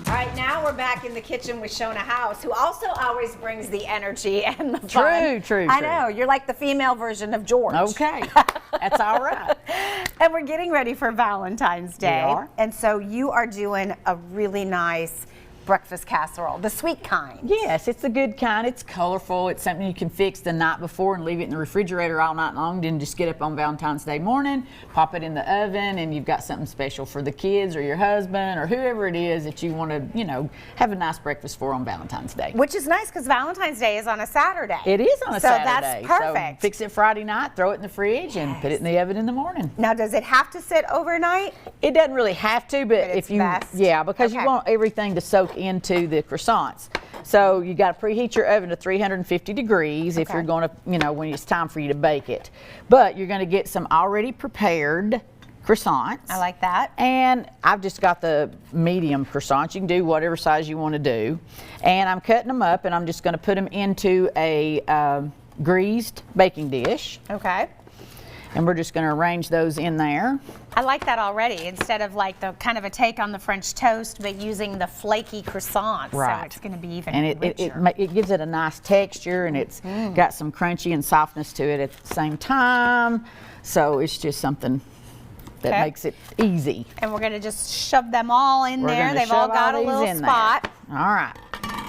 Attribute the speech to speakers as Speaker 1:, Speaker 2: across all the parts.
Speaker 1: All right, now we're back in the kitchen with Shona House, who also always brings the energy and the fun.
Speaker 2: True.
Speaker 1: I know, you're like the female version of George.
Speaker 2: Okay, that's all right.
Speaker 1: And we're getting ready for Valentine's Day.
Speaker 2: We are.
Speaker 1: And so you are doing a really nice breakfast casserole, the sweet kind.
Speaker 2: Yes, it's the good kind. It's colorful. It's something you can fix the night before and leave it in the refrigerator all night long. Then just get up on Valentine's Day morning, pop it in the oven, and you've got something special for the kids or your husband or whoever it is that you want to, have a nice breakfast for on Valentine's Day.
Speaker 1: Which is nice because Valentine's Day is on a Saturday.
Speaker 2: It is on a Saturday.
Speaker 1: So that's perfect.
Speaker 2: So fix it Friday night, throw it in the fridge, and put it in the oven in the morning.
Speaker 1: Now, does it have to sit overnight?
Speaker 2: It doesn't really have to, but if you,
Speaker 1: best.
Speaker 2: yeah, because
Speaker 1: Okay.
Speaker 2: you want everything to soak into the croissants. So you got to preheat your oven to 350 degrees if you're going to, when it's time for you to bake it. But you're going to get some already prepared croissants.
Speaker 1: I like that.
Speaker 2: And I've just got the medium croissants. You can do whatever size you want to do. And I'm cutting them up, and I'm just going to put them into a greased baking dish.
Speaker 1: Okay.
Speaker 2: And we're just going to arrange those in there.
Speaker 1: I like that already, instead of like the kind of a take on the French toast, but using the flaky croissants.
Speaker 2: Right.
Speaker 1: So it's going to be even
Speaker 2: and
Speaker 1: richer.
Speaker 2: it gives it a nice texture, and it's got some crunchy and softness to it at the same time. So it's just something that makes it easy.
Speaker 1: And we're going to just shove them all in
Speaker 2: We're
Speaker 1: there.
Speaker 2: gonna
Speaker 1: They've all
Speaker 2: shove
Speaker 1: got a
Speaker 2: these
Speaker 1: little
Speaker 2: in there.
Speaker 1: spot.
Speaker 2: All right.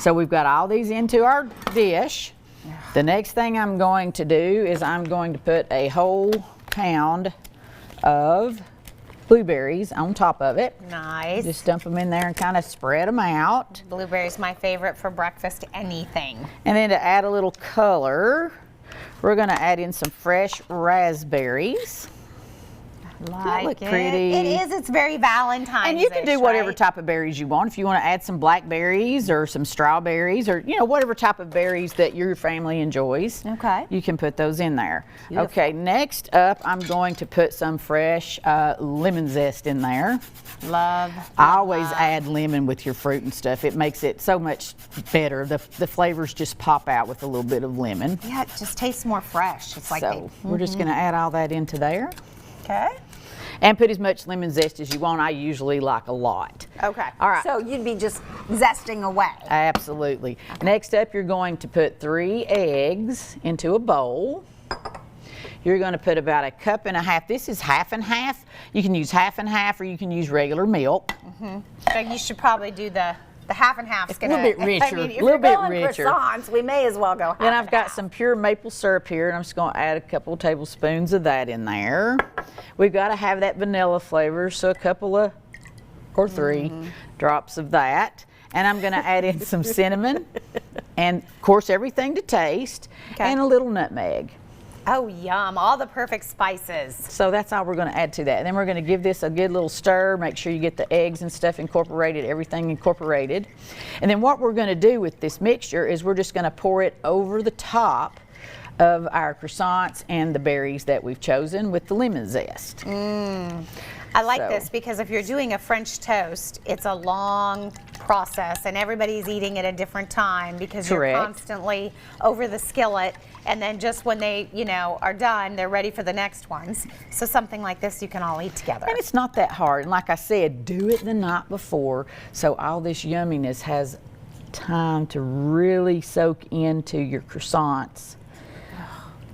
Speaker 2: So we've got all these into our dish. The next thing I'm going to do is I'm going to put a whole pound of blueberries on top of it.
Speaker 1: Nice.
Speaker 2: Just dump them in there and kind of spread them out.
Speaker 1: Blueberries, my favorite for breakfast anything.
Speaker 2: And then to add a little color, we're going to add in some fresh raspberries.
Speaker 1: Like
Speaker 2: look
Speaker 1: it.
Speaker 2: pretty.
Speaker 1: It is. It's very Valentine's.
Speaker 2: And you can do whatever
Speaker 1: right?
Speaker 2: type of berries you want. If you want to add some blackberries or some strawberries or, whatever type of berries that your family enjoys.
Speaker 1: Okay.
Speaker 2: You can put those in there.
Speaker 1: Beautiful.
Speaker 2: Okay, next up, I'm going to put some fresh lemon zest in there.
Speaker 1: Love.
Speaker 2: I always add lemon with your fruit and stuff. It makes it so much better. The flavors just pop out with a little bit of lemon.
Speaker 1: Yeah, it just tastes more fresh. It's like
Speaker 2: So we're just going to add all that into there.
Speaker 1: Okay.
Speaker 2: And put as much lemon zest as you want. I usually like a lot.
Speaker 1: Okay.
Speaker 2: All right.
Speaker 1: So you'd be just zesting away.
Speaker 2: Absolutely. Next up, you're going to put 3 eggs into a bowl. You're going to put about 1.5 cups. This is half and half. You can use half and half, or you can use regular milk.
Speaker 1: So you should probably do the half and half.
Speaker 2: It's a little bit richer.
Speaker 1: I mean, if
Speaker 2: a little bit
Speaker 1: you're going
Speaker 2: richer.
Speaker 1: croissants, we may as well go half
Speaker 2: Then I've
Speaker 1: and
Speaker 2: got
Speaker 1: half.
Speaker 2: some pure maple syrup here, and I'm just going to add a couple of tablespoons of that in there. We've got to have that vanilla flavor, so a couple of, or 3 drops of that. And I'm going to add in some cinnamon, and of course everything to taste, and a little nutmeg.
Speaker 1: Oh, yum. All the perfect spices.
Speaker 2: So that's all we're going to add to that. And then we're going to give this a good little stir, make sure you get the eggs and stuff incorporated, everything incorporated. And then what we're going to do with this mixture is we're just going to pour it over the top of our croissants and the berries that we've chosen with the lemon zest.
Speaker 1: I like this because if you're doing a French toast, it's a long process and everybody's eating at a different time because you're constantly over the skillet, and then just when they, are done, they're ready for the next ones. So something like this you can all eat together.
Speaker 2: And it's not that hard. And like I said, do it the night before so all this yumminess has time to really soak into your croissants.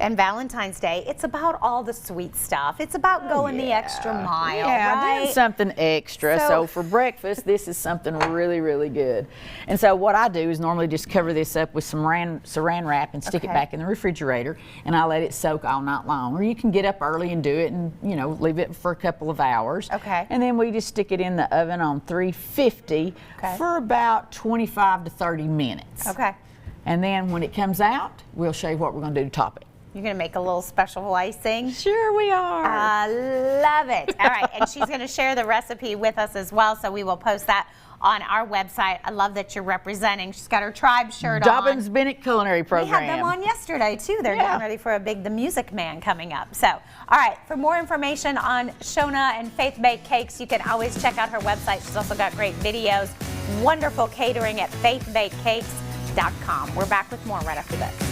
Speaker 1: And Valentine's Day, it's about all the sweet stuff. It's about going the extra mile, right?
Speaker 2: Doing something extra. So for breakfast, this is something really, really good. And so what I do is normally just cover this up with some saran wrap and stick it back in the refrigerator, and I let it soak all night long. Or you can get up early and do it and, leave it for a couple of hours.
Speaker 1: Okay.
Speaker 2: And then we just stick it in the oven on 350 for about 25 to 30 minutes.
Speaker 1: Okay.
Speaker 2: And then when it comes out, we'll show you what we're going to do to top it.
Speaker 1: You're going to make a little special icing?
Speaker 2: Sure we are.
Speaker 1: I love it. All right, and she's going to share the recipe with us as well, so we will post that on our website. I love that you're representing. She's got her tribe shirt on.
Speaker 2: Dobbins Bennett Culinary Program.
Speaker 1: We had them on yesterday, too. They're getting ready for The Music Man coming up. So, all right, for more information on Shona and Faith Baked Cakes, you can always check out her website. She's also got great videos, wonderful catering at faithbakedcakes.com. We're back with more right after this.